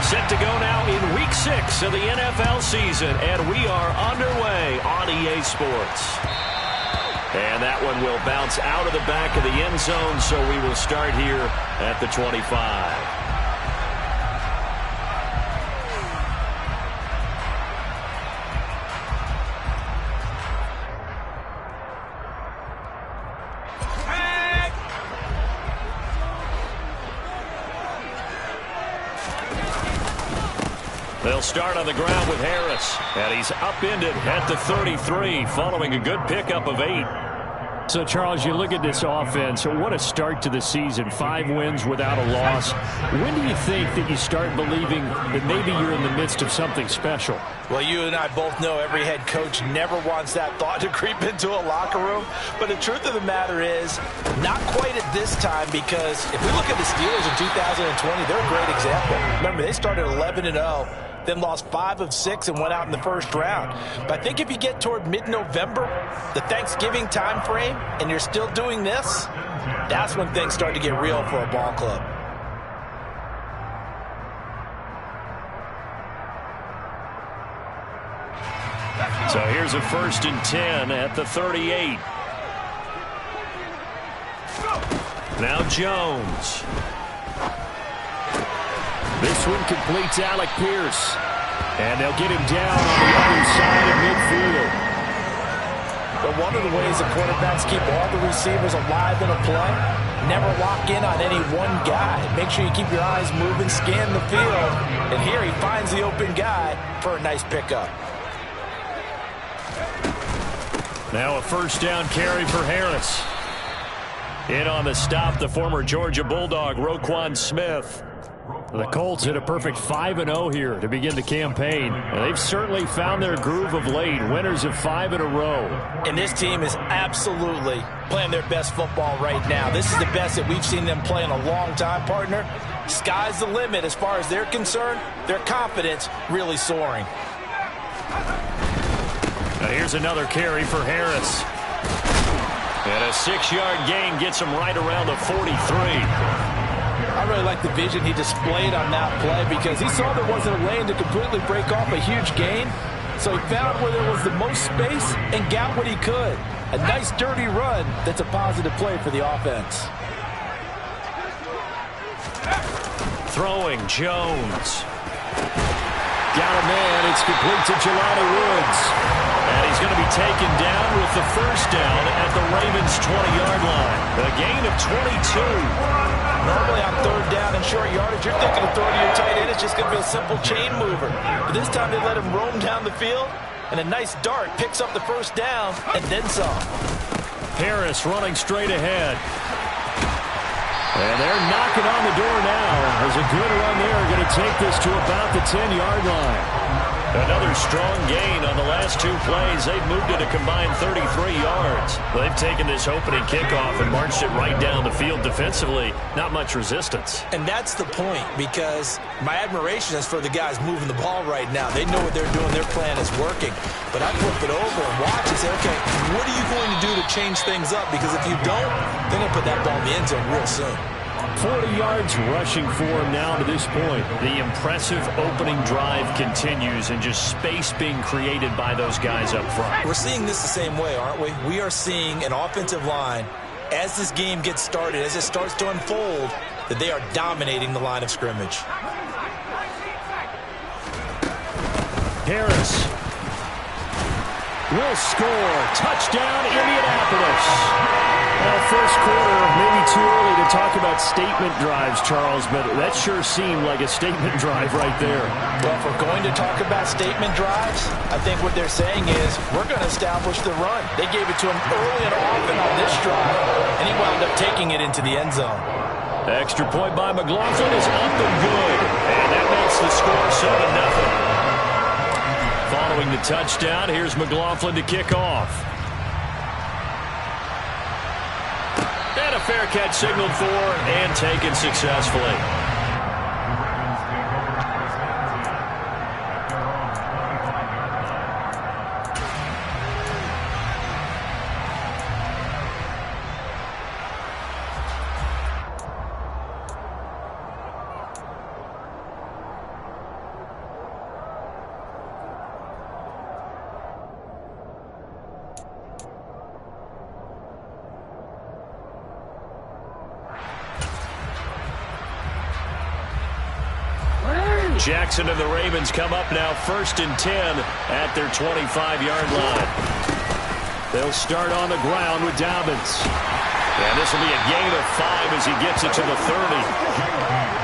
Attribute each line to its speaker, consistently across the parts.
Speaker 1: Set to go now in Week 6 of the NFL season, and we are underway on EA Sports. And that one will bounce out of the back of the end zone, so we will start here at the 25. They'll start on the ground with Harris, and he's upended at the 33 following a good pickup of 8.
Speaker 2: So, Charles, you look at this offense, what a start to the season. 5 wins without a loss. When do you think that you start believing that maybe you're in the midst of something special?
Speaker 3: Well, you and I both know every head coach never wants that thought to creep into a locker room. But the truth of the matter is, not quite at this time, because if we look at the Steelers in 2020, they're a great example. Remember, they started 11-0. Then lost 5 of 6 and went out in the first round. But I think if you get toward mid-November, the Thanksgiving time frame, and you're still doing this, that's when things start to get real for a ball club.
Speaker 1: So here's a 1st and 10 at the 38. Now Jones.
Speaker 2: This one completes Alec Pierce. And they'll get him down on the other side of midfield.
Speaker 3: But one of the ways the quarterbacks keep all the receivers alive in a play, never lock in on any one guy. Make sure you keep your eyes moving, scan the field. And here he finds the open guy for a nice pickup.
Speaker 1: Now a 1st down carry for Harris. In on the stop, the former Georgia Bulldog, Roquan Smith.
Speaker 2: The Colts hit a perfect 5-0 here to begin the campaign. And they've certainly found their groove of late, winners of 5 in a row.
Speaker 3: And this team is absolutely playing their best football right now. This is the best that we've seen them play in a long time, partner. Sky's the limit as far as they're concerned. Their confidence really soaring.
Speaker 1: Now here's another carry for Harris. And a 6-yard gain gets him right around the 43.
Speaker 3: I really like the vision he displayed on that play because he saw there wasn't a lane to completely break off a huge gain. So he found where there was the most space and got what he could. A nice dirty run that's a positive play for the offense.
Speaker 1: Throwing Jones. Got a man. It's complete to Jelani Woods. And he's going to be taken down with the 1st down at the Ravens' 20-yard line. A gain of 22.
Speaker 3: Normally on 3rd down and short yardage, you're thinking of throwing to your tight end. It's just going to be a simple chain mover. But this time they let him roam down the field, and a nice dart picks up the 1st down and then some.
Speaker 1: Harris running straight ahead. And they're knocking on the door now. There's a good run there. Going to take this to about the 10-yard line. Another strong gain on the last 2 plays. They've moved it a combined 33 yards. They've taken this opening kickoff and marched it right down the field defensively. Not much resistance.
Speaker 3: And that's the point, because my admiration is for the guys moving the ball right now. They know what they're doing. Their plan is working. But I flip it over and watch and say, okay, what are you going to do to change things up? Because if you don't, they're going to put that ball in the end zone real soon.
Speaker 2: 40 yards rushing for him now to this point.
Speaker 1: The impressive opening drive continues, and just space being created by those guys up front.
Speaker 3: We're seeing this the same way, aren't we? We are seeing an offensive line, as this game gets started, as it starts to unfold, that they are dominating the line of scrimmage.
Speaker 2: Harris will score. Touchdown, Indianapolis. Well, first quarter, maybe too early to talk about statement drives, Charles, but that sure seemed like a statement drive right there.
Speaker 3: Well, if we're going to talk about statement drives, I think what they're saying is we're going to establish the run. They gave it to him early and often on this drive, and he wound up taking it into the end zone.
Speaker 1: The extra point by McLaughlin is up and good, and that makes the score 7-0. Following the touchdown, here's McLaughlin to kick off. And a fair catch signaled for and taken successfully. Jackson and the Ravens come up now 1st and 10 at their 25-yard line. They'll start on the ground with Dobbins. And this will be a gain of 5 as he gets it to the 30.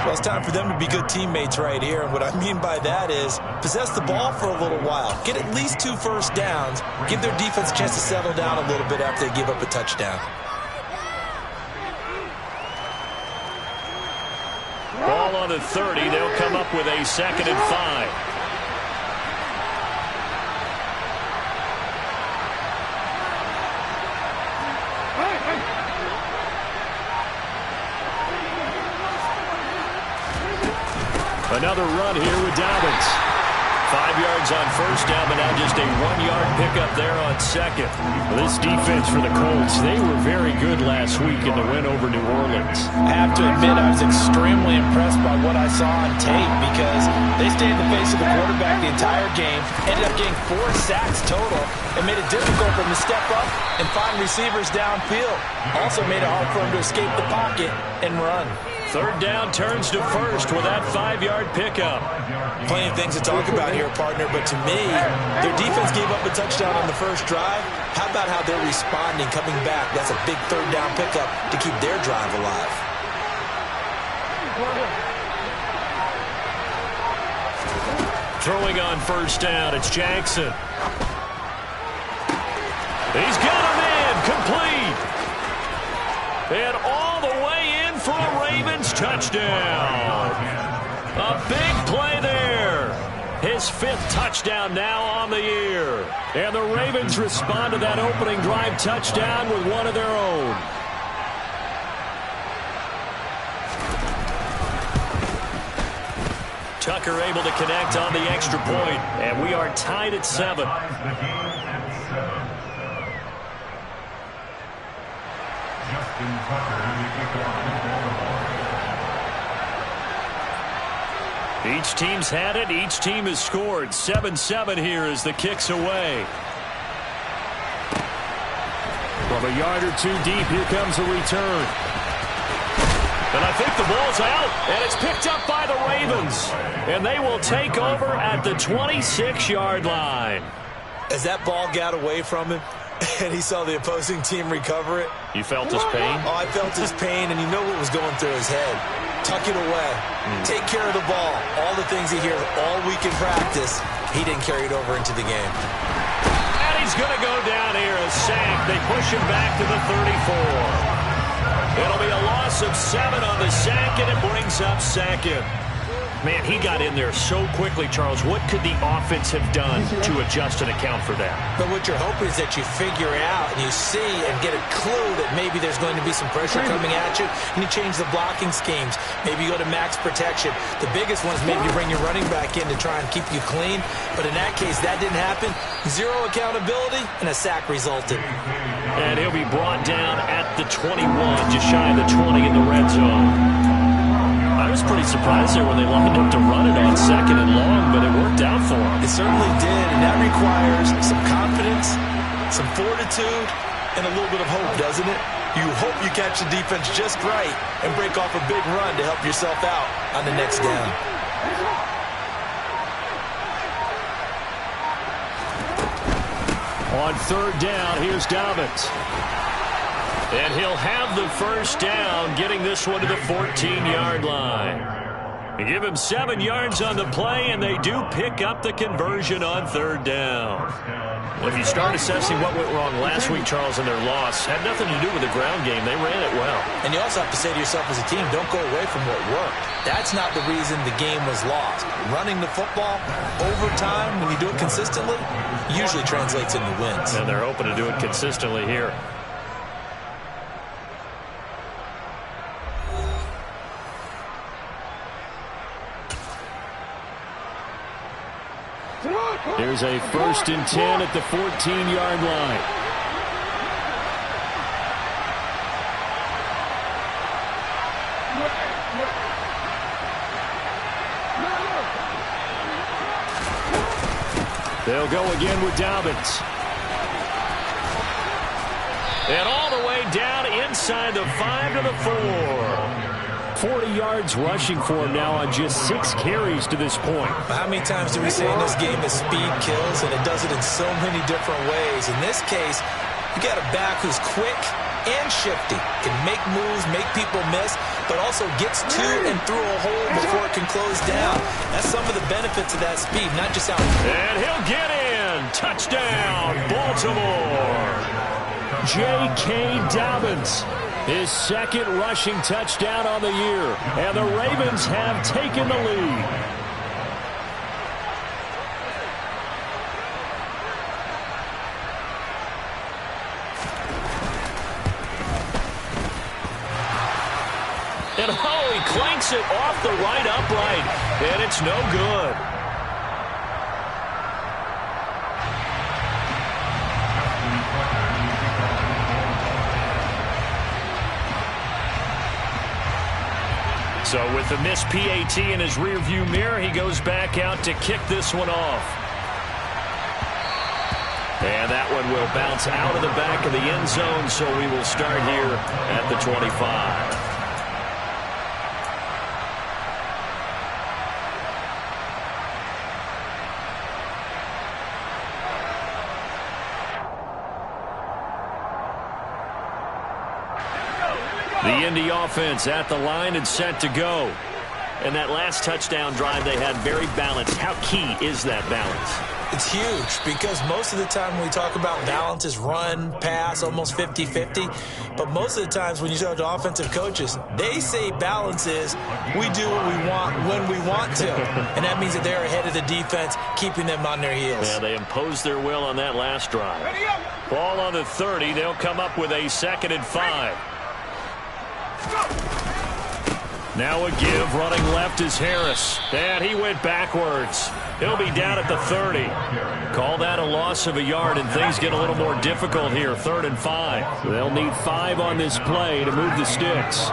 Speaker 3: Well, it's time for them to be good teammates right here. And what I mean by that is possess the ball for a little while. Get at least 2 first downs. Give their defense a chance to settle down a little bit after they give up a touchdown.
Speaker 1: Ball on the 30. They'll come up with a 2nd and 5. Another run here with Dobbins. 5 yards on first down, but now just a 1-yard pickup there on second. This defense for the Colts, they were very good last week in the win over New Orleans.
Speaker 3: I have to admit, I was extremely impressed by what I saw on tape because they stayed in the face of the quarterback the entire game, ended up getting 4 sacks total, and made it difficult for him to step up and find receivers downfield. Also made it hard for him to escape the pocket and run.
Speaker 1: 3rd down turns to 1st with that 5-yard pickup.
Speaker 3: Plenty of things to talk about here, partner, but to me, their defense gave up a touchdown on the first drive. How about how they're responding, coming back? That's a big 3rd down pickup to keep their drive alive.
Speaker 1: Throwing on first down, it's Jackson. He's got him in, complete. And all the way in for a Ravens touchdown. A big play there. His 5th touchdown now on the year. And the Ravens respond to that opening drive touchdown with one of their own. Tucker able to connect on the extra point, and we are tied at 7. Each team's had it. Each team has scored. 7-7 here as the kick's away. From a yard or 2 deep, here comes a return. And I think the ball's out, and it's picked up by the Ravens. And they will take over at the 26-yard line.
Speaker 3: As that ball got away from him, and he saw the opposing team recover it.
Speaker 1: You felt his pain?
Speaker 3: Oh, I felt his pain, and you know what was going through his head. Tuck it away. Take care of the ball. All the things he hears all week in practice, he didn't carry it over into the game.
Speaker 1: And he's going to go down here, a sack. They push him back to the 34. It'll be a loss of 7 on the sack, and it brings up 2nd. Man, he got in there so quickly, Charles. What could the offense have done to adjust and account for that?
Speaker 3: But what you're hoping is that you figure out and you see and get a clue that maybe there's going to be some pressure coming at you, and you change the blocking schemes. Maybe you go to max protection. The biggest one is maybe you bring your running back in to try and keep you clean. But in that case, that didn't happen. 0 accountability, and a sack resulted.
Speaker 1: And he'll be brought down at the 21, just shy of the 20 in the red zone. I was pretty surprised there when they lined up to run it on 2nd and long, but it worked out for them.
Speaker 3: It certainly did, and that requires some confidence, some fortitude, and a little bit of hope, doesn't it? You hope you catch the defense just right and break off a big run to help yourself out on the next down.
Speaker 1: On 3rd down, here's Dobbins. And he'll have the first down, getting this one to the 14-yard line. They give him 7 yards on the play, and they do pick up the conversion on 3rd down. Well, if you start assessing what went wrong last week, Charles, in their loss, had nothing to do with the ground game. They ran it well.
Speaker 3: And you also have to say to yourself as a team, don't go away from what worked. That's not the reason the game was lost. Running the football over time, when you do it consistently, usually translates into wins.
Speaker 1: And they're hoping to do it consistently here. There's a 1st and 10 at the 14-yard line. They'll go again with Dobbins. And all the way down inside the 5 to the 4. 40 yards rushing for him now on just 6 carries to this point.
Speaker 3: How many times do we say in this game that speed kills, and it does it in so many different ways? In this case, you got a back who's quick and shifty, can make moves, make people miss, but also gets to and through a hole before it can close down. That's some of the benefits of that speed, not just how...
Speaker 1: And he'll get in. Touchdown, Baltimore. J.K. Dobbins, his second rushing touchdown on the year, and the Ravens have taken the lead. And oh, he clanks it off the right upright, and it's no good. So with the missed PAT in his rearview mirror, he goes back out to kick this one off. And that one will bounce out of the back of the end zone, so we will start here at the 25. The Indy offense at the line and set to go. And that last touchdown drive they had very balanced. How key is that balance?
Speaker 3: It's huge because most of the time when we talk about balance is run, pass, almost 50-50. But most of the times when you talk to offensive coaches, they say balance is we do what we want when we want to. And that means that they're ahead of the defense, keeping them on their heels.
Speaker 1: Yeah, they imposed their will on that last drive. Ball on the 30. They'll come up with a 2nd and 5. Now a give, running left is Harris. And he went backwards. He'll be down at the 30. Call that a loss of a yard, and things get a little more difficult here. 3rd and 5. They'll need 5 on this play to move the sticks.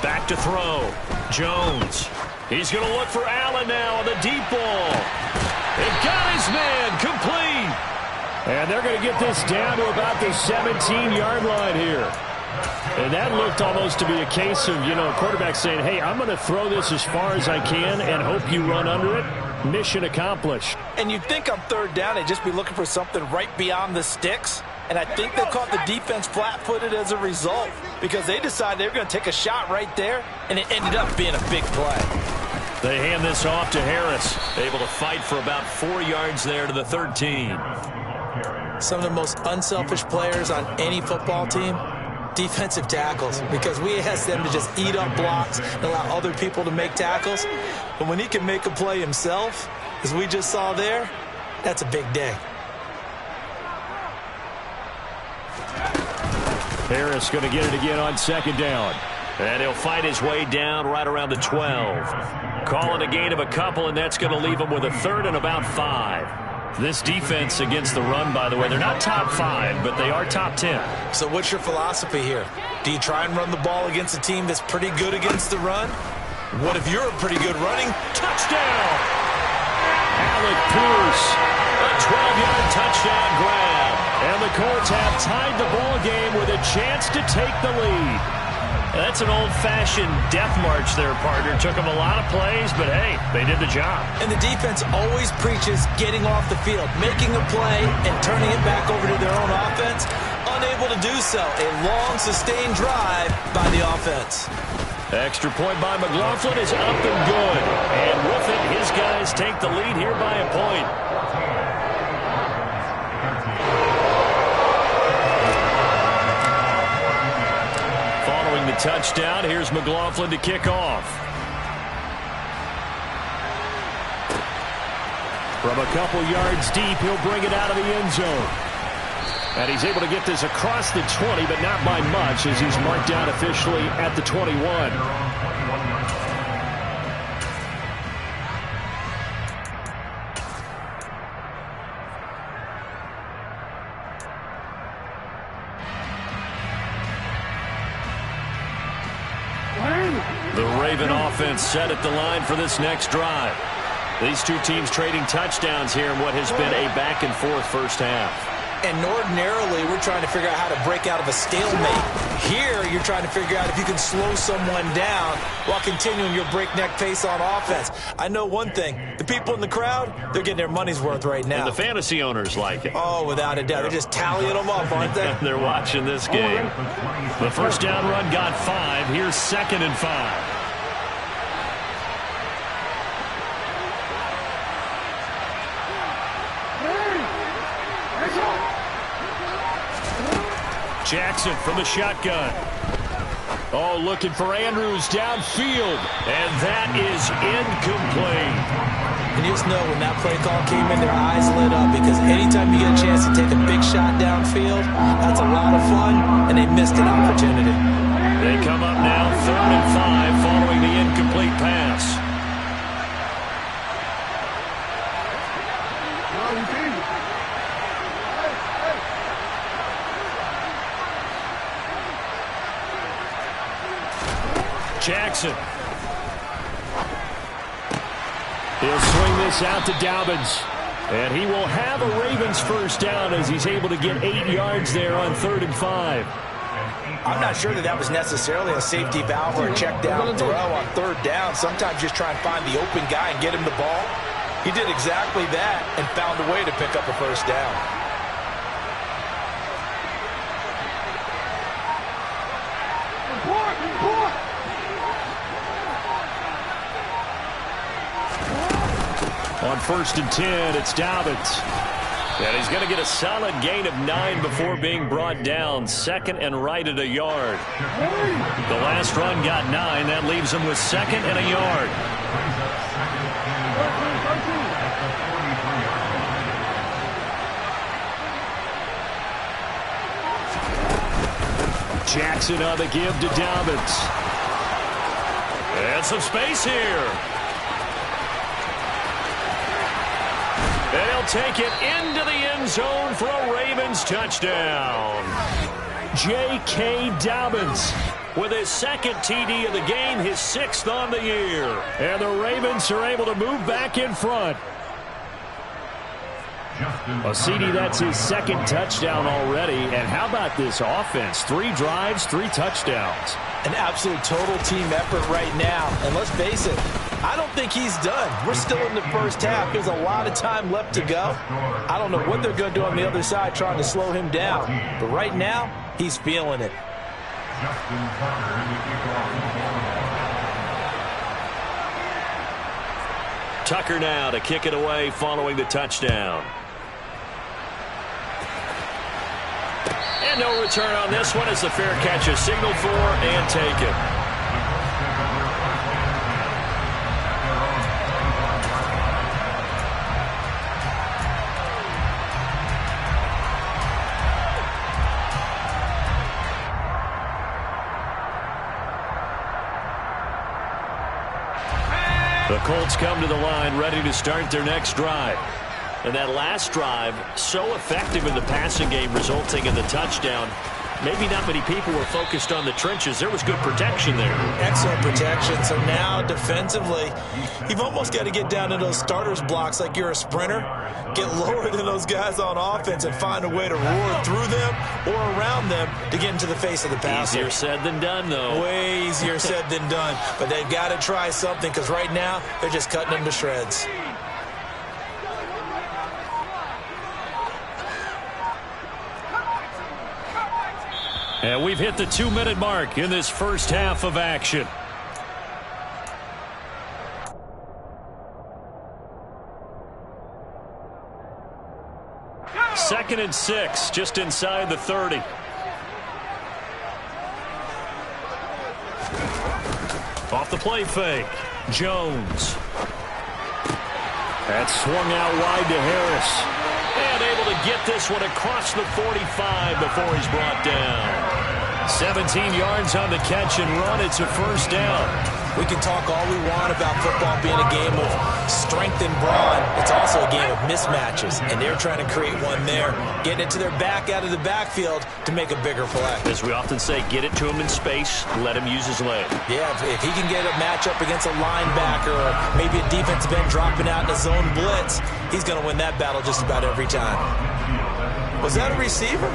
Speaker 1: Back to throw. Jones. He's going to look for Allen now on the deep ball. It got his man complete. And they're going to get this down to about the 17-yard line here. And that looked almost to be a case of, a quarterback saying, hey, I'm going to throw this as far as I can and hope you run under it. Mission accomplished.
Speaker 3: And you'd think on 3rd down, they'd just be looking for something right beyond the sticks. And I think they caught the defense flat-footed as a result because they decided they were going to take a shot right there, and it ended up being a big play.
Speaker 1: They hand this off to Harris. Able to fight for about 4 yards there to the 13.
Speaker 3: Some of the most unselfish players on any football team, defensive tackles, because we ask them to just eat up blocks and allow other people to make tackles. But when he can make a play himself, as we just saw there, that's a big day.
Speaker 1: Harris going to get it again on 2nd down. And he'll fight his way down right around the 12. Calling a gain of a couple, and that's going to leave him with a 3rd and about 5. This defense against the run, by the way, they're not top 5, but they are top 10.
Speaker 3: So what's your philosophy here? Do you try and run the ball against a team that's pretty good against the run? What if you're a pretty good running?
Speaker 1: Touchdown! Alec Pierce, a 12-yard touchdown grab. And the Colts have tied the ball game with a chance to take the lead. That's an old-fashioned death march there, partner. Took them a lot of plays, but, hey, they did the job.
Speaker 3: And the defense always preaches getting off the field, making a play, and turning it back over to their own offense. Unable to do so. A long, sustained drive by the offense.
Speaker 1: Extra point by McLaughlin is up and good. And with it, his guys take the lead here by a point. Following the touchdown, here's McLaughlin to kick off. From a couple yards deep, he'll bring it out of the end zone. And he's able to get this across the 20, but not by much, as he's marked down officially at the 21. The Raven offense set at the line for this next drive. These two teams trading touchdowns here in what has been a back-and-forth first half.
Speaker 3: And ordinarily, we're trying to figure out how to break out of a stalemate. Here, you're trying to figure out if you can slow someone down while continuing your breakneck pace on offense. I know one thing. The people in the crowd, they're getting their money's worth right now.
Speaker 2: And the fantasy owners like it.
Speaker 3: Oh, without a doubt. They're just tallying them up, aren't they?
Speaker 2: They're watching this game. The first down run got 5. Here's 2nd and 5. Jackson from the shotgun. Oh, looking for Andrews downfield. And that is incomplete.
Speaker 3: And you just know when that play call came in, their eyes lit up, because anytime you get a chance to take a big shot downfield, that's a lot of fun, and they missed an opportunity.
Speaker 2: They come up now 3rd and 5 following the incomplete pass. Jackson. He'll swing this out to Dobbins. And he will have a Ravens first down as he's able to get 8 yards there on 3rd and 5.
Speaker 3: I'm not sure that was necessarily a safety valve or a check down throw on 3rd down. Sometimes just try and find the open guy and get him the ball. He did exactly that and found a way to pick up a first down.
Speaker 2: On 1st and 10, it's Dobbins. And he's going to get a solid gain of 9 before being brought down. 2nd and right at a yard. The last run got 9. That leaves him with 2nd and a yard. Jackson on the give to Dobbins. And some space here. They'll take it into the end zone for a Ravens touchdown. J.K. Dobbins with his 2nd TD of the game, his 6th on the year. And the Ravens are able to move back in front. A CD, that's his 2nd touchdown already. And how about this offense? 3 drives, 3 touchdowns.
Speaker 3: An absolute total team effort right now. And let's face it, I don't think he's done. We're still in the first half. There's a lot of time left to go. I don't know what they're going to do on the other side trying to slow him down. But right now, he's feeling it.
Speaker 2: Tucker now to kick it away following the touchdown. And no return on this one as the fair catch is signaled for and taken. The Colts come to the line ready to start their next drive. And that last drive, so effective in the passing game, resulting in the touchdown. Maybe not many people were focused on the trenches. There was good protection there.
Speaker 3: Excellent protection. So now defensively, you've almost got to get down to those starters blocks like you're a sprinter. Get lower than those guys on offense and find a way to roar through them or around them to get into the face of the passer.
Speaker 2: Easier said than done, though.
Speaker 3: Way easier said than done. But they've got to try something, because right now they're just cutting them to shreds.
Speaker 2: And we've hit the 2-minute mark in this first half of action. Second and 6, just inside the 30. Off the play fake, Jones. That's swung out wide to Harris. And able to get this one across the 45 before he's brought down. 17 yards on the catch and run. It's a first down.
Speaker 3: We can talk all we want about football being a game of strength and brawn. It's also a game of mismatches, and they're trying to create one there, getting it to their back out of the backfield to make a bigger play.
Speaker 2: As we often say, get it to him in space, let him use his leg.
Speaker 3: Yeah, if he can get a matchup against a linebacker or maybe a defensive end dropping out in a zone blitz, he's going to win that battle just about every time. Was that a receiver?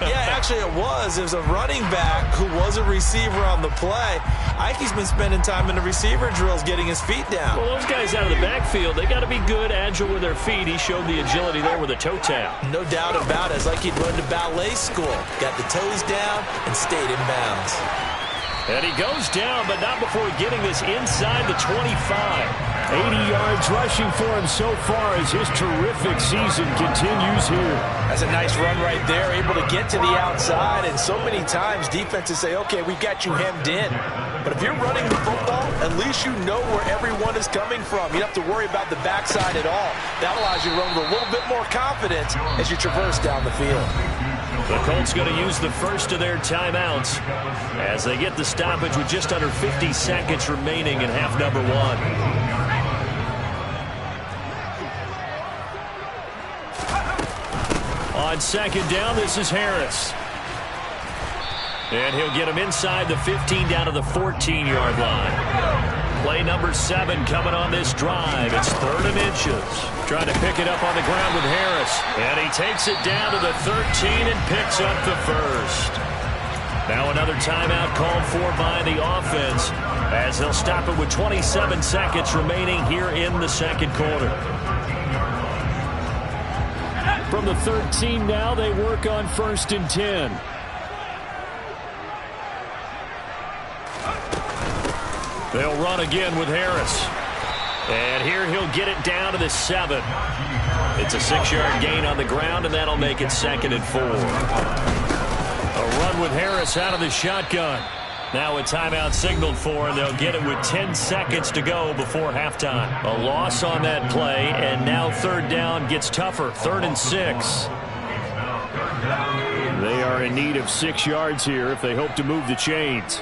Speaker 3: Yeah, actually it was. It was a running back who was a receiver on the play. Ikey's been spending time in the receiver drills getting his feet down.
Speaker 2: Well, those guys out of the backfield, they got to be good, agile with their feet. He showed the agility there with a toe tap.
Speaker 3: No doubt about it. It's like he'd run to ballet school. Got the toes down and stayed in bounds.
Speaker 2: And he goes down, but not before getting this inside the 25.
Speaker 1: 80 yards rushing for him so far as his terrific season continues here.
Speaker 3: That's a nice run right there, able to get to the outside. And so many times defenses say, okay, we've got you hemmed in. But if you're running the football, at least you know where everyone is coming from. You don't have to worry about the backside at all. That allows you to run with a little bit more confidence as you traverse down the field.
Speaker 2: The Colts going to use the first of their timeouts as they get the stoppage with just under 50 seconds remaining in half number one. On second down, this is Harris. And he'll get him inside the 15 down to the 14-yard line. Play number 7 coming on this drive. It's 3rd and inches. Trying to pick it up on the ground with Harris. And he takes it down to the 13 and picks up the first. Now another timeout called for by the offense as they'll stop it with 27 seconds remaining here in the second quarter.
Speaker 1: From the 13 now, they work on 1st and 10.
Speaker 2: They'll run again with Harris. And here he'll get it down to the 7. It's a 6-yard gain on the ground, and that'll make it 2nd and 4. A run with Harris out of the shotgun. Now a timeout signaled for, and they'll get it with 10 seconds to go before halftime. A loss on that play, and now 3rd down gets tougher. 3rd and 6.
Speaker 1: They are in need of 6 yards here if they hope to move the chains.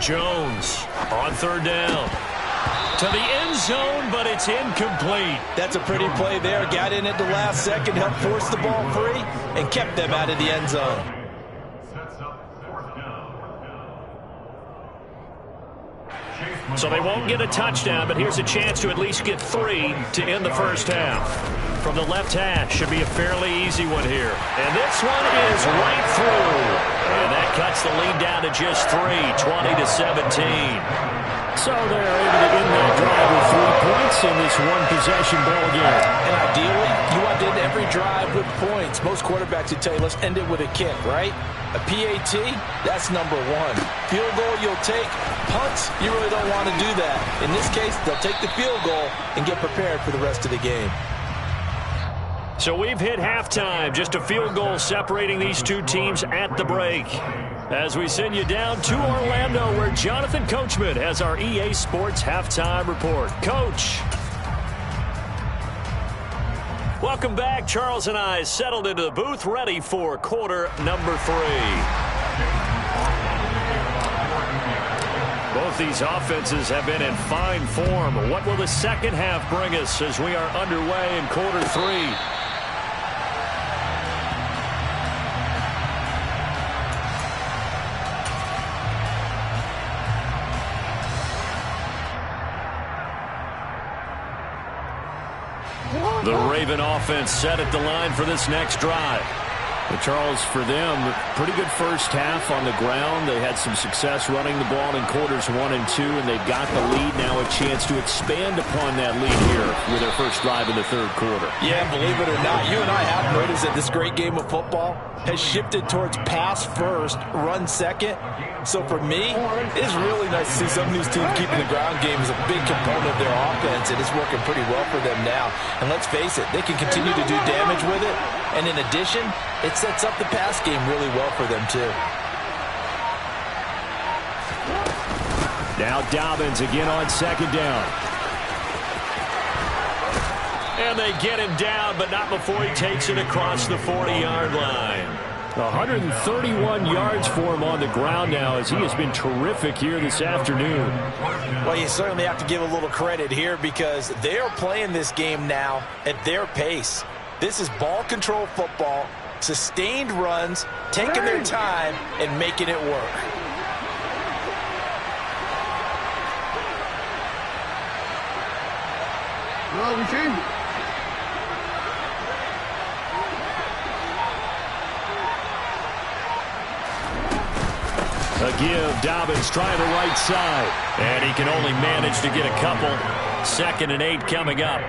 Speaker 2: Jones on 3rd down. To the end zone, but it's incomplete.
Speaker 3: That's a pretty play there. Got in at the last second, helped force the ball free, and kept them out of the end zone.
Speaker 2: So they won't get a touchdown, but here's a chance to at least get 3 to end the first half. From the left hash, should be a fairly easy one here. And this one is right through. And that cuts the lead down to just 3, 20-17.
Speaker 1: So they're able to end that drive with 3 points in this one-possession ball game.
Speaker 3: And ideally, you want to end every drive with points. Most quarterbacks would tell you, let's end it with a kick, right? A PAT, that's number 1. Field goal you'll take. Punts, you really don't want to do that. In this case, they'll take the field goal and get prepared for the rest of the game.
Speaker 2: So we've hit halftime. Just a field goal separating these two teams at the break. As we send you down to Orlando, where Jonathan Coachman has our EA Sports halftime report. Coach. Welcome back. Charles and I settled into the booth, ready for quarter number 3. Both these offenses have been in fine form. What will the second half bring us as we are underway in quarter 3? The Raven offense set at the line for this next drive.
Speaker 1: Well, Charles, for them, pretty good first half on the ground. They had some success running the ball in quarters 1 and 2, and they've got the lead. Now a chance to expand upon that lead here with their first drive in the 3rd quarter.
Speaker 3: Yeah, believe it or not, you and I have noticed that this great game of football has shifted towards pass first, run second. So for me, it's really nice to see some of these teams keeping the ground game as a big component of their offense, and it's working pretty well for them now. And let's face it, they can continue to do damage with it. And in addition, it sets up the pass game really well for them, too.
Speaker 1: Now Dobbins again on 2nd down.
Speaker 2: And they get him down, but not before he takes it across the 40-yard line.
Speaker 1: 131 yards for him on the ground now, as he has been terrific here this afternoon.
Speaker 3: Well, you certainly have to give a little credit here because they are playing this game now at their pace. This is ball control football, sustained runs, taking their time and making it work.
Speaker 1: A give, Dobbins trying the right side. And he can only manage to get a couple. 2nd and 8 coming up.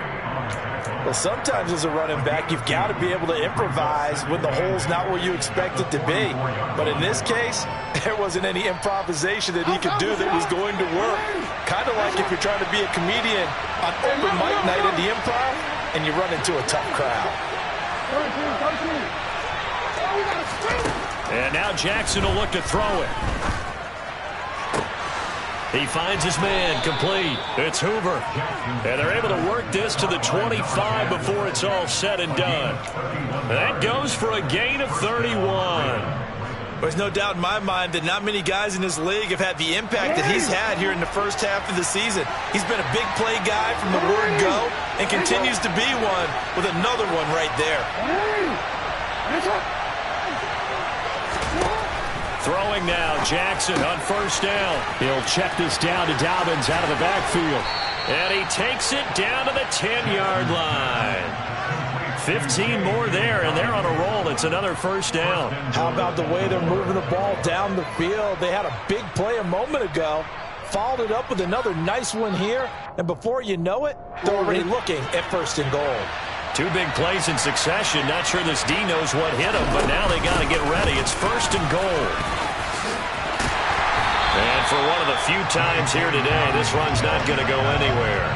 Speaker 3: Well, sometimes as a running back, you've got to be able to improvise when the hole's not where you expect it to be. But in this case, there wasn't any improvisation that he could do that was going to work. Kind of like if you're trying to be a comedian on open mic night at the Improv and you run into a tough crowd.
Speaker 1: And now Jackson will look to throw it. He finds his man, complete. It's Hoover. And they're able to work this to the 25 before it's all said and done. That goes for a gain of 31.
Speaker 3: There's no doubt in my mind that not many guys in this league have had the impact that he's had here in the first half of the season. He's been a big play guy from the word go and continues to be one with another one right there.
Speaker 1: Throwing now, Jackson on 1st down. He'll check this down to Dobbins out of the backfield. And he takes it down to the 10-yard line. 15 more there, and they're on a roll. It's another 1st down.
Speaker 3: How about the way they're moving the ball down the field? They had a big play a moment ago. Followed it up with another nice one here. And before you know it, they're already looking at 1st and goal.
Speaker 1: 2 big plays in succession. Not sure this D knows what hit him, but now they got to get ready. It's 1st and goal. And for one of the few times here today, this run's not going to go anywhere.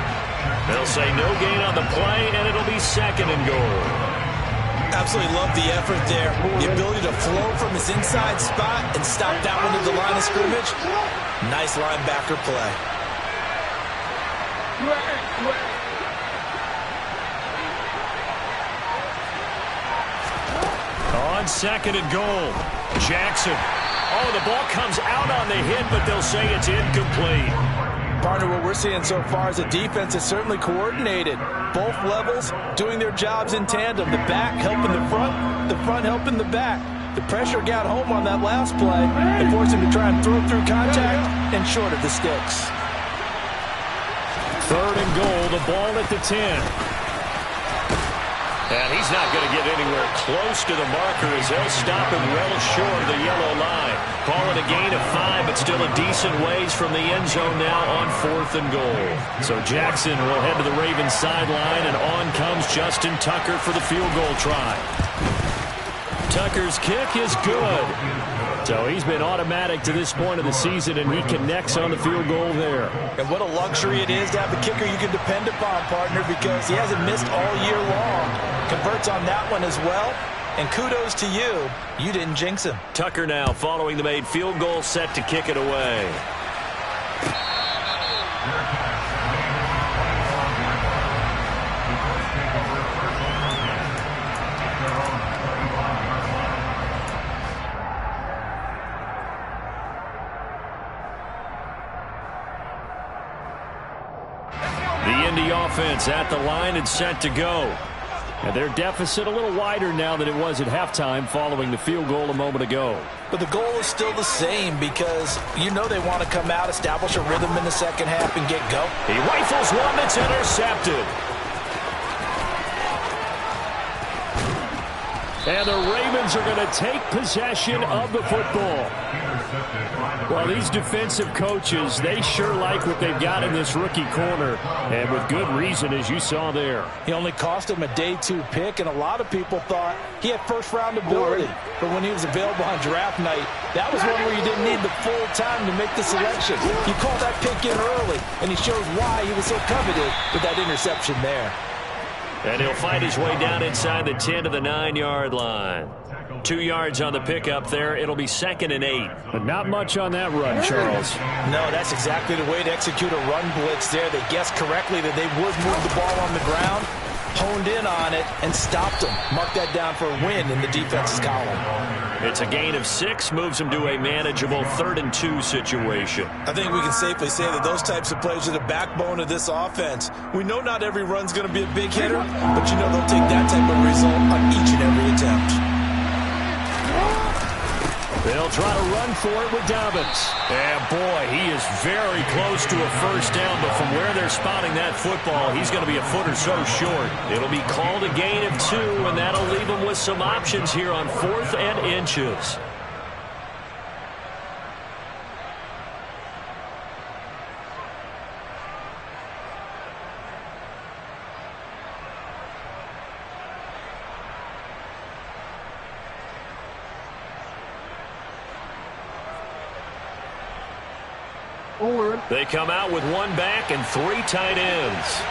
Speaker 1: They'll say no gain on the play, and it'll be 2nd and goal.
Speaker 3: Absolutely love the effort there. The ability to flow from his inside spot and stop that one at the line of scrimmage. Nice linebacker play.
Speaker 1: On 2nd and goal, Jackson. Oh, the ball comes out on the hit, but they'll say it's incomplete.
Speaker 3: Partner, what we're seeing so far is a defense that's certainly coordinated. Both levels doing their jobs in tandem. The back helping the front helping the back. The pressure got home on that last play and forced him to try and throw through contact and short of the sticks.
Speaker 1: 3rd and goal, the ball at the 10. And he's not going to get anywhere close to the marker as they'll stop him well short of the yellow line. Call it a gain of 5, but still a decent ways from the end zone now on 4th and goal. So Jackson will head to the Ravens sideline, and on comes Justin Tucker for the field goal try. Tucker's kick is good. So he's been automatic to this point of the season, and he connects on the field goal there.
Speaker 3: And what a luxury it is to have a kicker you can depend upon, partner, because he hasn't missed all year long. Converts on that one as well. And kudos to you. You didn't jinx him.
Speaker 1: Tucker now following the made field goal, set to kick it away. The Indy offense at the line and set to go. And their deficit a little wider now than it was at halftime following the field goal a moment ago.
Speaker 3: But the goal is still the same because you know they want to come out, establish a rhythm in the second half, and get go.
Speaker 1: He rifles one that's intercepted. And the Ravens are going to take possession of the football. Well, these defensive coaches, they sure like what they've got in this rookie corner, and with good reason, as you saw there.
Speaker 3: He only cost him a day 2 pick, and a lot of people thought he had first-round ability. But when he was available on draft night, that was one where you didn't need the full time to make the selection. You called that pick in early, and he shows why he was so coveted with that interception there.
Speaker 1: And he'll find his way down inside the 10 to the 9-yard line. 2 yards on the pickup there. It'll be 2nd and 8. But not much on that run, Charles.
Speaker 3: No, that's exactly the way to execute a run blitz there. They guessed correctly that they would move the ball on the ground, honed in on it, and stopped them. Mark that down for a win in the defense's column.
Speaker 2: It's a gain of 6, moves them to a manageable 3rd and 2 situation.
Speaker 3: I think we can safely say that those types of plays are the backbone of this offense. We know not every run's going to be a big hitter, but you know they'll take that type of result on each and every attempt.
Speaker 1: They'll try to run for it with Dobbins. And boy, he is very close to a first down, but from where they're spotting that football, he's going to be a foot or so short.
Speaker 2: It'll be called a gain of 2, and that'll leave them with some options here on 4th and inches. They come out with 1 back and 3 tight ends.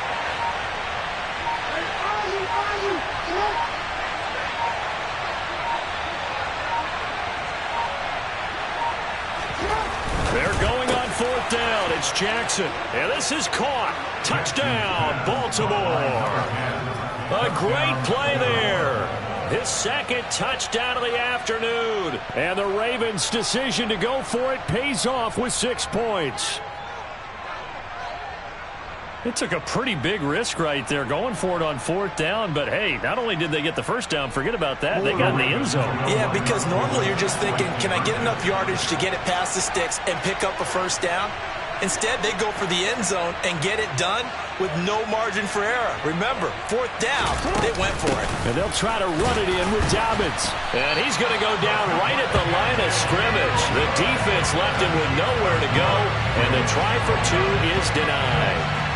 Speaker 1: They're going on 4th down. It's Jackson. And this is caught. Touchdown, Baltimore.
Speaker 2: A great play there. His 2nd touchdown of the afternoon.
Speaker 1: And the Ravens' decision to go for it pays off with 6 points. It took a pretty big risk right there going for it on 4th down. But, hey, not only did they get the first down, forget about that, they got in the end zone.
Speaker 3: Yeah, because normally you're just thinking, can I get enough yardage to get it past the sticks and pick up a first down? Instead, they go for the end zone and get it done with no margin for error. Remember, 4th down, they went for it.
Speaker 1: And they'll try to run it in with Dobbins.
Speaker 2: And he's going to go down right at the line of scrimmage. The defense left him with nowhere to go, and the try for 2 is denied.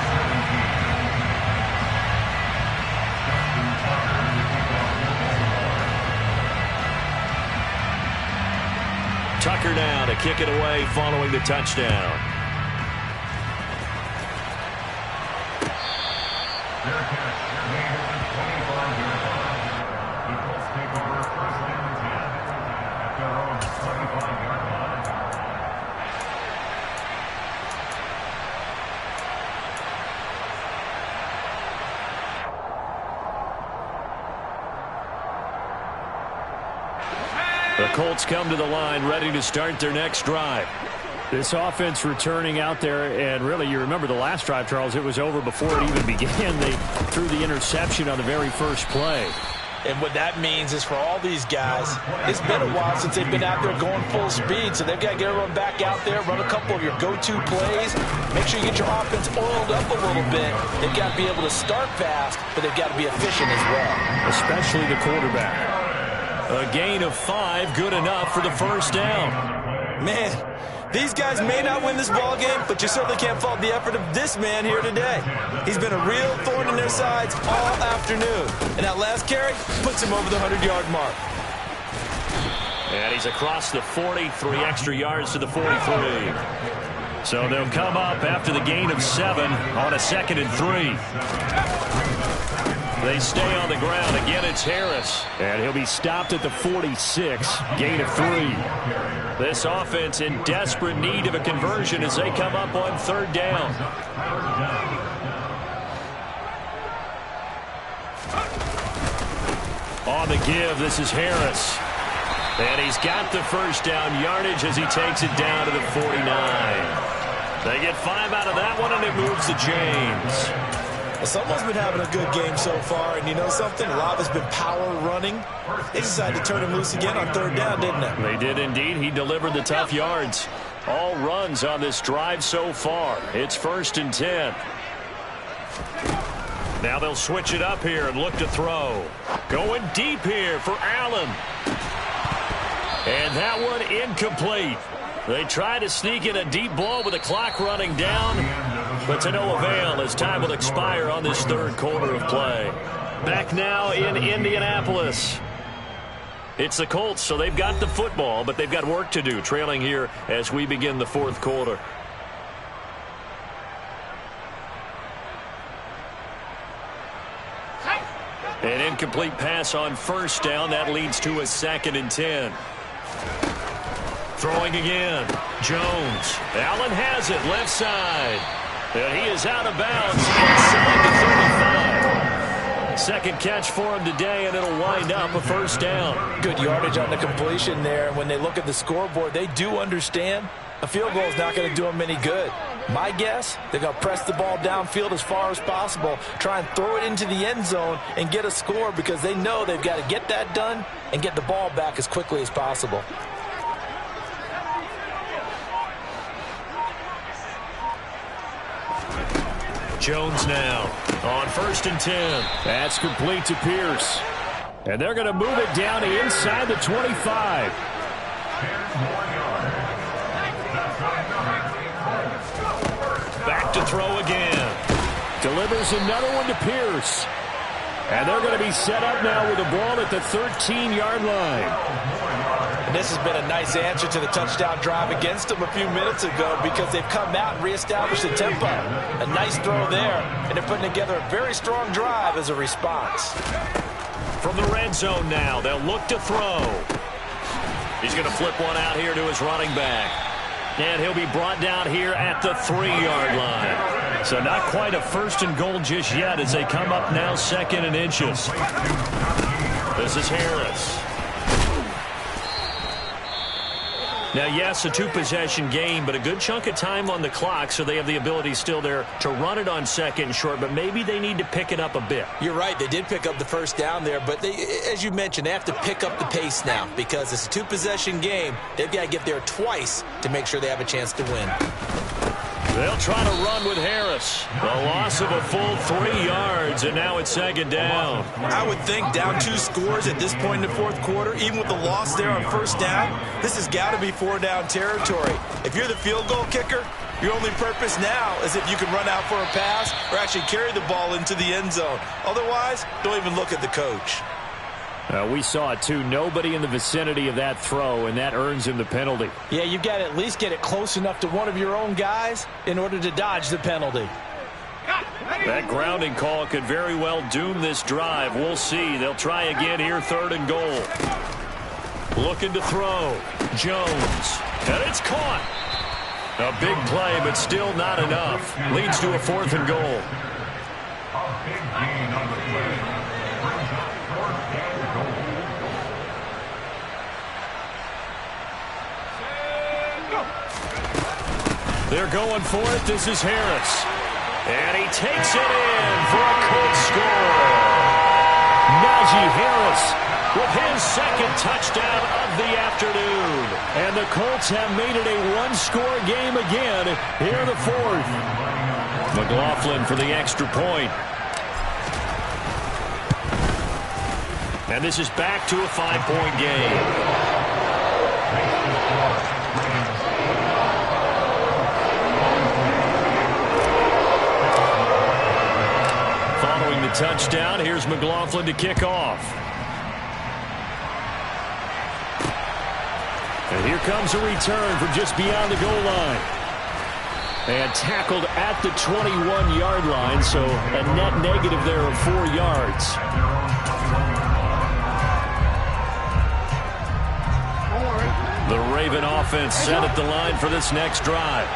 Speaker 2: Tucker now to kick it away following the touchdown. The Colts come to the line ready to start their next drive.
Speaker 1: This offense returning out there, and really, you remember the last drive, Charles, it was over before it even began. They threw the interception on the very first play.
Speaker 3: And what that means is for all these guys, it's been a while since they've been out there going full speed, so they've got to get everyone back out there, run a couple of your go-to plays, make sure you get your offense oiled up a little bit. They've got to be able to start fast, but they've got to be efficient as well.
Speaker 1: Especially the quarterback.
Speaker 2: A gain of 5, good enough for the first down.
Speaker 3: Man, these guys may not win this ball game, but you certainly can't fault the effort of this man here today. He's been a real thorn in their sides all afternoon. And that last carry puts him over the 100-yard mark.
Speaker 2: And he's across the 40, 3 extra yards to the 43. So they'll come up after the gain of 7 on a 2nd and 3. They stay on the ground. Again, it's Harris.
Speaker 1: And he'll be stopped at the 46, gain of 3.
Speaker 2: This offense in desperate need of a conversion as they come up on 3rd down. On the give, this is Harris. And he's got the first down yardage as he takes it down to the 49. They get 5 out of that one, and it moves the chains.
Speaker 3: Well, someone's been having a good game so far, and you know something? A lot of it's been power running. They decided to turn him loose again on 3rd down, didn't they?
Speaker 2: They did indeed. He delivered the tough yards. All runs on this drive so far. It's 1st and 10. Now they'll switch it up here and look to throw. Going deep here for Allen. And that one incomplete. They try to sneak in a deep ball with the clock running down, but to no avail as time will expire on this 3rd quarter of play. Back now in Indianapolis. It's the Colts, so they've got the football, but they've got work to do, trailing here as we begin the 4th quarter. An incomplete pass on 1st down. That leads to a 2nd and 10. Throwing again. Jones. Allen has it left side. And he is out of bounds inside the 35. Second catch for him today, and it'll wind up a first down.
Speaker 3: Good yardage on the completion there. And when they look at the scoreboard, they do understand a field goal is not going to do them any good. My guess, they're going to press the ball downfield as far as possible, try and throw it into the end zone and get a score because they know they've got to get that done and get the ball back as quickly as possible.
Speaker 2: Jones now on 1st and 10.
Speaker 1: That's complete to Pierce. And they're going to move it down to inside the 25.
Speaker 2: Back to throw again.
Speaker 1: Delivers another one to Pierce. And they're going to be set up now with the ball at the 13-yard line.
Speaker 3: And this has been a nice answer to the touchdown drive against them a few minutes ago because they've come out and reestablished the tempo. A nice throw there, and they're putting together a very strong drive as a response.
Speaker 2: From the red zone now, they'll look to throw. He's going to flip one out here to his running back. And he'll be brought down here at the 3-yard line. So not quite a 1st and goal just yet as they come up now 2nd and inches. This is Harris. Now, yes, a 2-possession game, but a good chunk of time on the clock, so they have the ability still there to run it on 2nd and short, but maybe they need to pick it up a bit.
Speaker 4: You're right. They did pick up the first down there, but they, as you mentioned, they have to pick up the pace now because it's a 2-possession game. They've got to get there twice to make sure they have a chance to win.
Speaker 2: They'll try to run with Harris. A loss of a full 3 yards, and now it's 2nd down.
Speaker 3: I would think down 2 scores at this point in the 4th quarter, even with the loss there on 1st down, this has got to be 4-down territory. If you're the field goal kicker, your only purpose now is if you can run out for a pass or actually carry the ball into the end zone. Otherwise, don't even look at the coach.
Speaker 1: We saw it, too. Nobody in the vicinity of that throw, and that earns him the penalty.
Speaker 3: Yeah, you've got to at least get it close enough to one of your own guys in order to dodge the penalty.
Speaker 2: That grounding call could very well doom this drive. We'll see. They'll try again here, 3rd and goal. Looking to throw. Jones. And it's caught. A big play, but still not enough. Leads to a 4th and goal. They're going for it. This is Harris. And he takes it in for a Colts score.
Speaker 1: Najee Harris
Speaker 2: with his 2nd touchdown of the afternoon.
Speaker 1: And the Colts have made it a 1-score game again here in the 4th.
Speaker 2: McLaughlin for the extra point. And this is back to a 5-point game. Touchdown. Here's McLaughlin to kick off.
Speaker 1: And here comes a return from just beyond the goal line. And tackled at the 21-yard line, so a net negative there of 4 yards.
Speaker 2: The Raven offense set at the line for this next drive.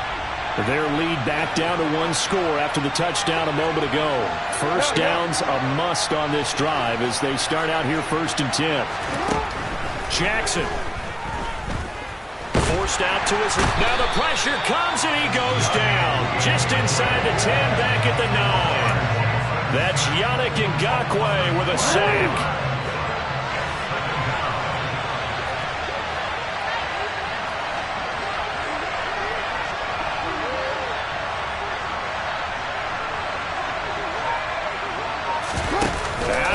Speaker 1: Their lead back down to 1 score after the touchdown a moment ago. First down's a must on this drive as they start out here 1st and 10.
Speaker 2: Jackson. Forced out to his... Now the pressure comes and he goes down. Just inside the 10, back at the 9. That's Yannick Ngakoue with a sack.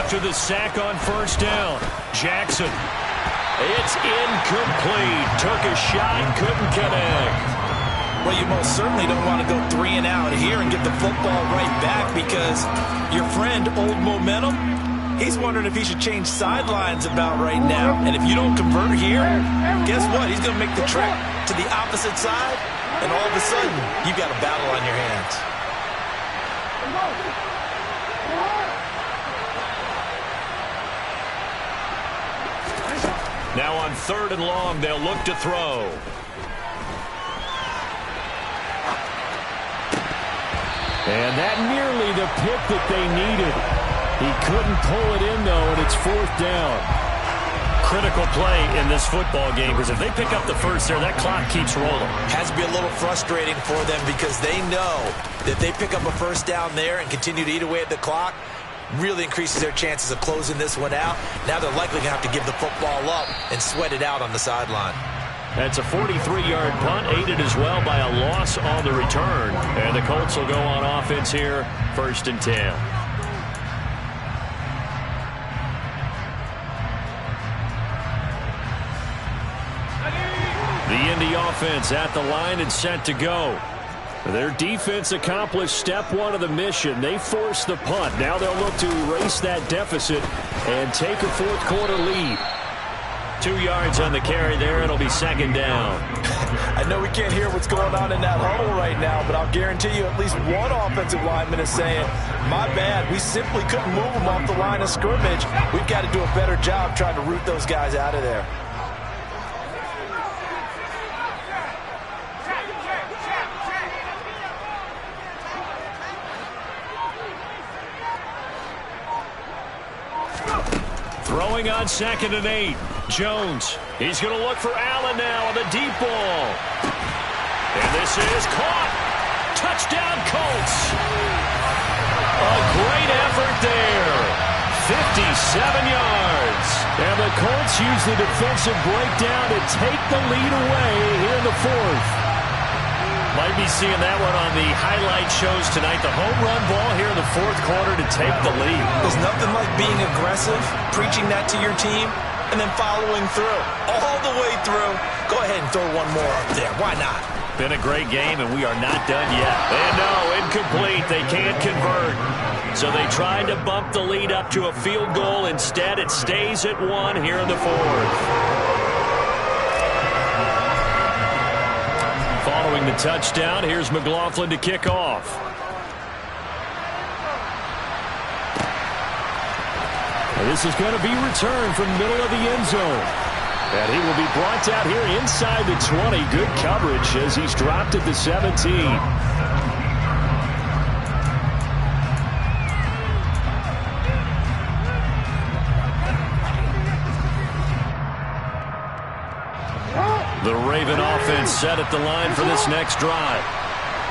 Speaker 2: After the sack on 1st down, Jackson. It's incomplete. Took a shot, couldn't connect.
Speaker 3: Well, you most certainly don't want to go 3 and out here and get the football right back because your friend, Old Momentum, he's wondering if he should change sidelines about right now. And if you don't convert here, guess what? He's going to make the trek to the opposite side, and all of a sudden, you've got a battle on your hands.
Speaker 2: Now on 3rd and long, they'll look to throw.
Speaker 1: And that nearly the pick that they needed. He couldn't pull it in, though, and it's 4th down.
Speaker 2: Critical play in this football game, because if they pick up the first there, that clock keeps rolling.
Speaker 4: Has to be a little frustrating for them because they know that they pick up a first down there and continue to eat away at the clock, really increases their chances of closing this one out. Now they're likely going to have to give the football up and sweat it out on the sideline.
Speaker 2: That's a 43-yard punt, aided as well by a loss on the return. And the Colts will go on offense here, 1st and 10. The Indy offense at the line and set to go. Their defense accomplished step 1 of the mission. They forced the punt. Now they'll look to erase that deficit and take a 4th quarter lead. 2 yards on the carry there. It'll be 2nd down.
Speaker 3: I know we can't hear what's going on in that huddle right now, but I'll guarantee you at least one offensive lineman is saying, my bad, we simply couldn't move them off the line of scrimmage. We've got to do a better job trying to root those guys out of there.
Speaker 2: Throwing on 2nd and 8. Jones. He's going to look for Allen now on the deep ball. And this is caught. Touchdown, Colts. A great effort there. 57 yards. And the Colts use the defensive breakdown to take the lead away here in the 4th. Might be seeing that one on the highlight shows tonight. The home run ball here in the 4th quarter to take the lead.
Speaker 3: There's nothing like being aggressive, preaching that to your team, and then following through. All the way through. Go ahead and throw one more up there. Why not?
Speaker 2: Been a great game, and we are not done yet. And no, incomplete. They can't convert. So they tried to bump the lead up to a field goal. Instead, it stays at 1 here in the 4th. Following the touchdown, here's McLaughlin to kick off.
Speaker 1: And this is going to be returned from the middle of the end zone. And he will be brought down here inside the 20. Good coverage as he's dropped at the 17.
Speaker 2: The Raven offense set at the line for this next drive.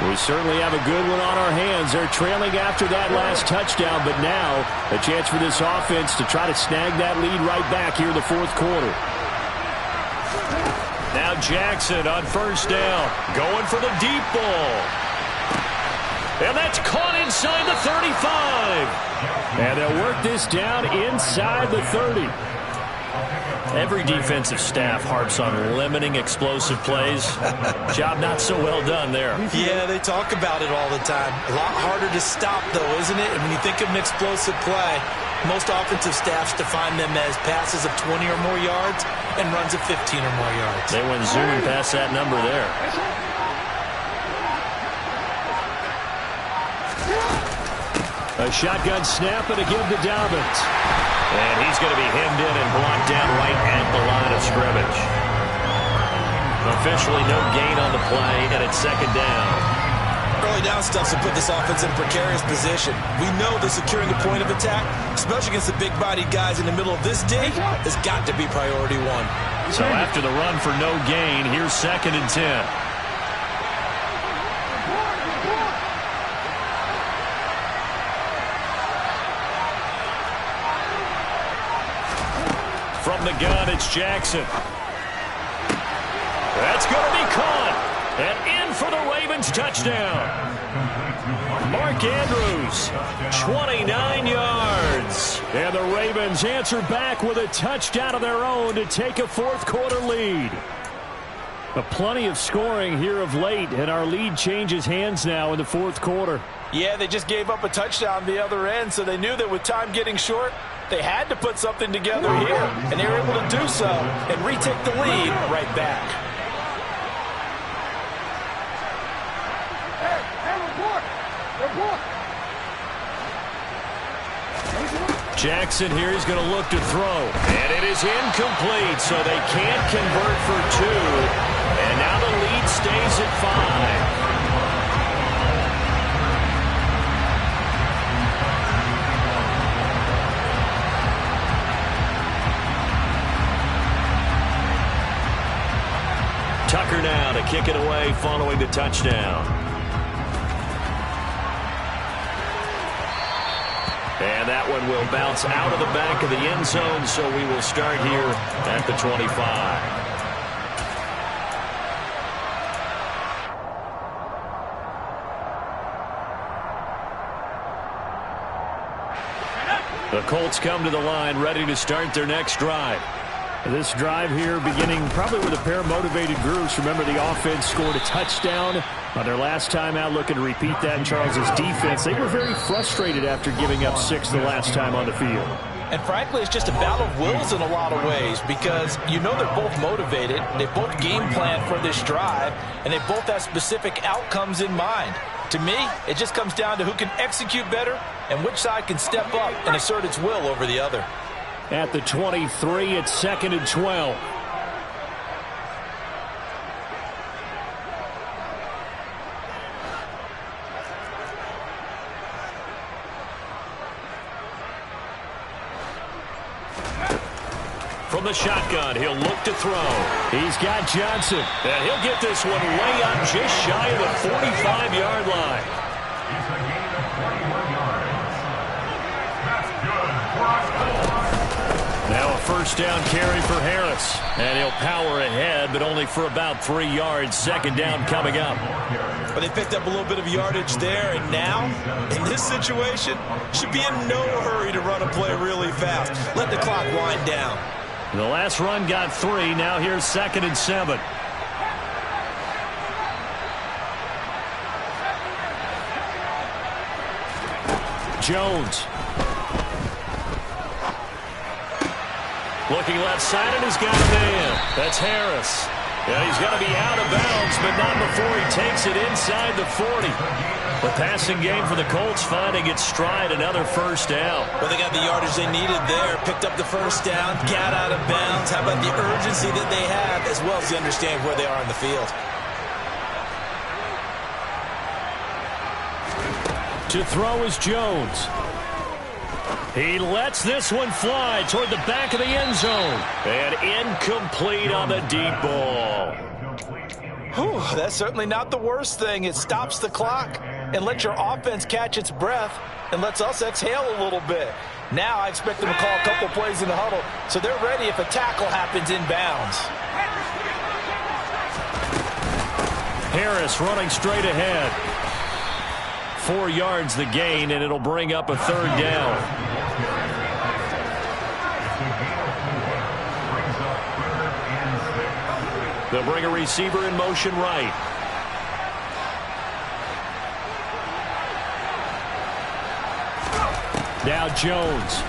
Speaker 1: We certainly have a good one on our hands. They're trailing after that last touchdown, but now a chance for this offense to try to snag that lead right back here in the 4th quarter.
Speaker 2: Now Jackson on 1st down, going for the deep ball. And that's caught inside the 35.
Speaker 1: And they'll work this down inside the 30.
Speaker 2: Every defensive staff harps on limiting explosive plays. Job not so well done there.
Speaker 4: Yeah, they talk about it all the time. A lot harder to stop, though, isn't it? And when you think of an explosive play, most offensive staffs define them as passes of 20 or more yards and runs of 15 or more yards.
Speaker 2: They went zooming past that number there.
Speaker 1: A shotgun snap and a give to Dobbins.
Speaker 2: And he's going to be hemmed in and brought down right at the line of scrimmage. Officially no gain on the play, and it's 2nd down.
Speaker 4: Early down stuff to put this offense in a precarious position. We know that securing the point of attack, especially against the big-bodied guys in the middle of this dig, has got to be priority 1.
Speaker 2: So after the run for no gain, here's 2nd and 10. From the gun, it's Jackson. That's going to be caught. And in for the Ravens touchdown. Mark Andrews, 29 yards.
Speaker 1: And the Ravens answer back with a touchdown of their own to take a 4th quarter lead. Plenty of scoring here of late, and our lead changes hands now in the 4th quarter.
Speaker 3: Yeah, they just gave up a touchdown the other end, so they knew that with time getting short, they had to put something together here, and they were able to do so and retake the lead right back.
Speaker 2: Jackson here is going to look to throw. And it is incomplete, so they can't convert for 2. And now the lead stays at 5. kick it away following the touchdown. And that one will bounce out of the back of the end zone, so we will start here at the 25. The Colts come to the line, ready to start their next drive.
Speaker 1: This drive here beginning probably with a pair of motivated groups. Remember, the offense scored a touchdown on their last time out, looking to repeat that in Charles's defense. They were very frustrated after giving up 6 the last time on the field.
Speaker 3: And frankly, it's just a battle of wills in a lot of ways because you know they're both motivated, they both game plan for this drive, and they both have specific outcomes in mind. To me, it just comes down to who can execute better and which side can step up and assert its will over the other.
Speaker 1: At the 23, it's 2nd and 12.
Speaker 2: From the shotgun, he'll look to throw.
Speaker 1: He's got Johnson.
Speaker 2: And he'll get this one way up just shy of the 45-yard line. Now a first down carry for Harris. And he'll power ahead, but only for about 3 yards. Second down coming up.
Speaker 3: But they picked up a little bit of yardage there, and now, in this situation, should be in no hurry to run a play really fast. Let the clock wind down.
Speaker 2: The last run got 3. Now here's 2nd and 7.
Speaker 1: Jones.
Speaker 2: Looking left side, and he's got a man. That's Harris. And he's going to be out of bounds, but not before he takes it inside the 40. The passing game for the Colts finding its stride, another first down.
Speaker 3: Well, they got the yardage they needed there, picked up the first down, got out of bounds. How about the urgency that they have, as well as they understand where they are on the field?
Speaker 1: To throw is Jones.
Speaker 2: He lets this one fly toward the back of the end zone. And incomplete on the deep ball.
Speaker 3: Whew, that's certainly not the worst thing. It stops the clock and lets your offense catch its breath and lets us exhale a little bit. Now I expect them to call a couple plays in the huddle, so they're ready if a tackle happens inbounds.
Speaker 2: Harris running straight ahead. 4 yards the gain, and it'll bring up a third down. They'll bring a receiver in motion right.
Speaker 1: Now Jones.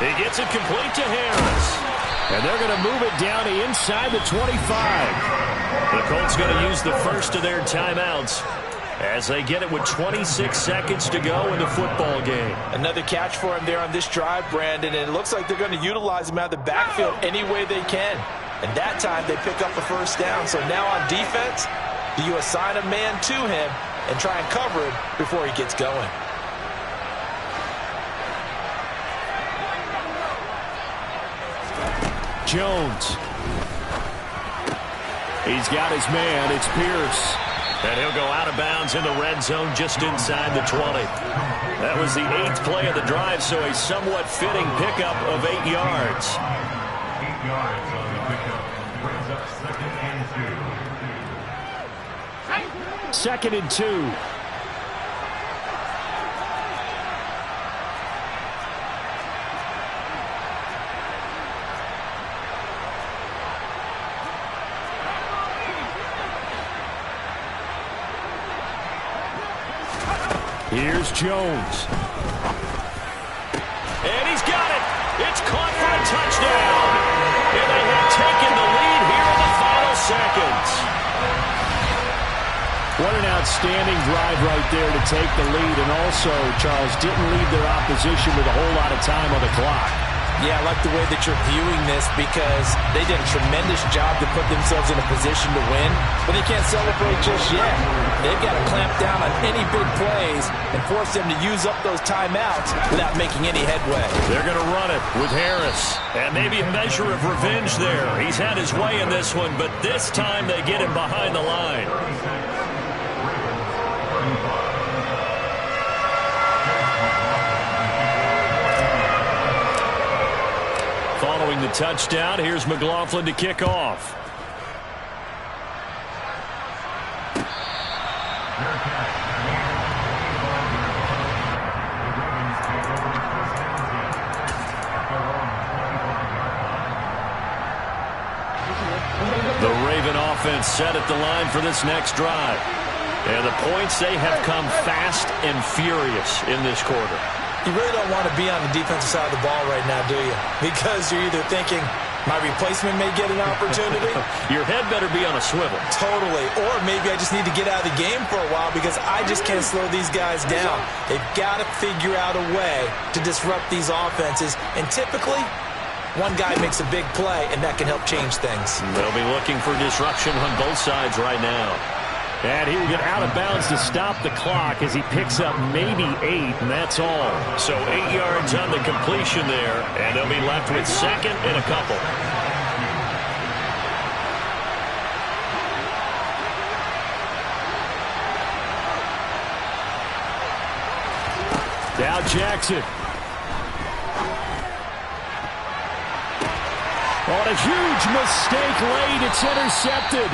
Speaker 2: He gets it complete to Harris.
Speaker 1: And they're going to move it down to inside the 25.
Speaker 2: The Colts going to use the first of their timeouts as they get it with 26 seconds to go in the football game.
Speaker 3: Another catch for him there on this drive, Brandon, and it looks like they're going to utilize him out of the backfield any way they can. And that time they pick up the first down. So now on defense, do you assign a man to him and try and cover him before he gets going?
Speaker 1: Jones. He's got his man. It's Pierce.
Speaker 2: And he'll go out of bounds in the red zone just inside the 20. That was the 8th play of the drive, so a somewhat fitting pickup of 8 yards.
Speaker 5: 8 yards on the pickup. Brings up 2nd and 2.
Speaker 1: 2nd and 2. Here's Jones.
Speaker 2: And he's got it. It's caught for a touchdown. And they have taken the lead here in the final seconds.
Speaker 1: What an outstanding drive right there to take the lead. And also, Charles, didn't leave their opposition with a whole lot of time on the clock.
Speaker 3: Yeah, I like the way that you're viewing this because they did a tremendous job to put themselves in a position to win, but they can't celebrate just yet. They've got to clamp down on any big plays and force them to use up those timeouts without making any headway.
Speaker 2: They're going to run it with Harris, and maybe a measure of revenge there. He's had his way in this one, but this time they get him behind the line. Following the touchdown, here's McLaughlin to kick off. The Raven offense set at the line for this next drive. And the points, they have come fast and furious in this quarter.
Speaker 3: You really don't want to be on the defensive side of the ball right now, do you? Because you're either thinking, my replacement may get an opportunity.
Speaker 2: Your head better be on a swivel.
Speaker 3: Totally. Or maybe I just need to get out of the game for a while because I just can't slow these guys down. They've got to figure out a way to disrupt these offenses. And typically, one guy makes a big play, and that can help change things.
Speaker 2: They'll be looking for disruption on both sides right now.
Speaker 1: And he will get out of bounds to stop the clock as he picks up maybe 8, and that's all.
Speaker 2: So 8 yards on the completion there, and they'll be left with second and a couple.
Speaker 1: Now Jackson. On a huge mistake late, it's intercepted.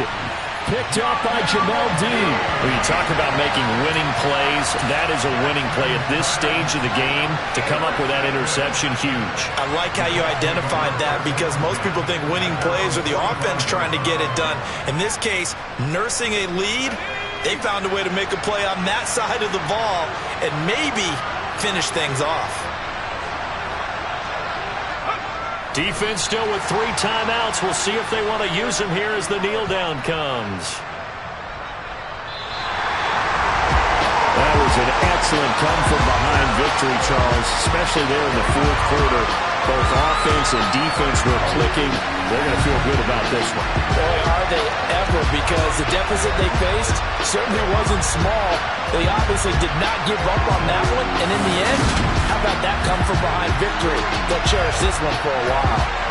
Speaker 1: Picked up by Jamel Dean.
Speaker 2: When you talk about making winning plays, that is a winning play at this stage of the game. To come up with that interception, huge.
Speaker 3: I like how you identified that because most people think winning plays are the offense trying to get it done. In this case, nursing a lead, they found a way to make a play on that side of the ball and maybe finish things off.
Speaker 2: Defense still with 3 timeouts. We'll see if they want to use them here as the kneel down comes.
Speaker 1: That was an excellent come-from-behind victory, Charles, especially there in the fourth quarter. Both offense and defense were clicking. They're going to feel good about this one.
Speaker 3: Boy, are they ever, because the deficit they faced certainly wasn't small. They obviously did not give up on that one, and in the end, how about that come-from-behind victory? They'll cherish this one for a while.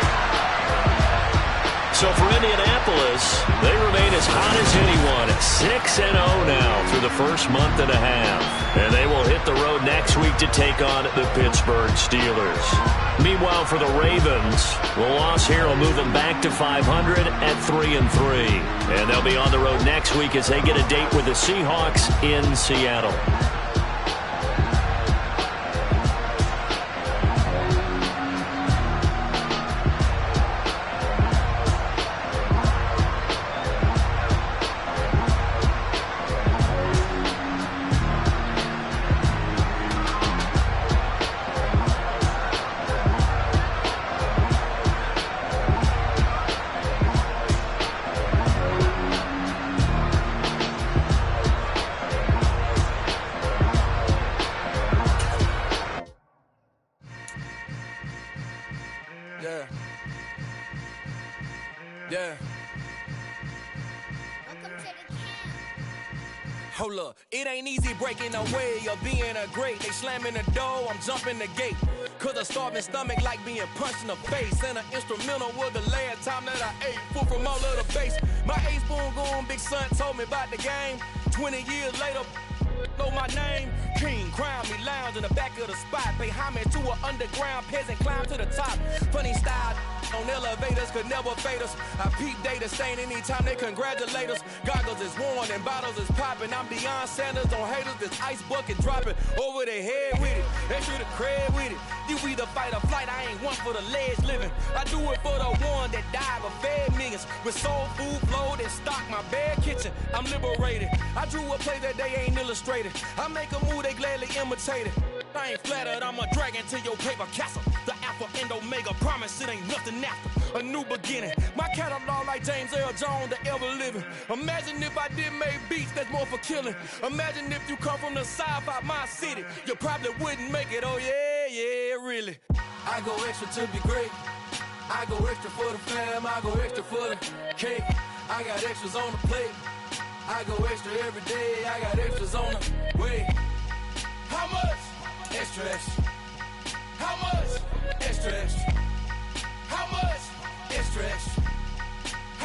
Speaker 2: So for Indianapolis, they remain as hot as anyone at 6-0 now through the first month and a half. And they will hit the road next week to take on the Pittsburgh Steelers. Meanwhile, for the Ravens, the loss here will move them back to 500 at 3-3. And they'll be on the road next week as they get a date with the Seahawks in Seattle.
Speaker 6: Hold up, it ain't easy breaking away or being a great. They slamming the door, I'm jumping the gate. Cause a starving stomach like being punched in the face. And an instrumental was the last time that I ate. Food from all of the base. My ace spoon going, big son told me about the game. 20 years later, know my name. King, crown me, lounge in the back of the spot. Pay homage to an underground peasant, climb to the top. Funny style on elevators could never fade us. I peep data stain anytime they congratulate us. Goggles is worn and bottles is popping. I'm Deion Sanders on haters, this ice bucket dropping over their head with it. Extra the cred with it. You either fight or flight, I ain't one for the ledge living. I do it for the one that died but fed millions. With soul food flowed and stock my bad kitchen. I'm liberated. I drew a play that they ain't illustrated. I make a move, they gladly imitate it. I ain't flattered, I'm a dragon to your paper castle. The alpha and omega, promise it ain't nothing after. A new beginning. My catalog like James Earl Jones, the ever living. Imagine if I did make beats, that's more for killing. Imagine if you come from the south out my city, you probably wouldn't make it, oh yeah. yeah, really. I go extra to be great. I go extra for the fam, I go extra for the cake. I got extras on the plate. I go extra every day, I got extras on the way. How much? Extra, extra.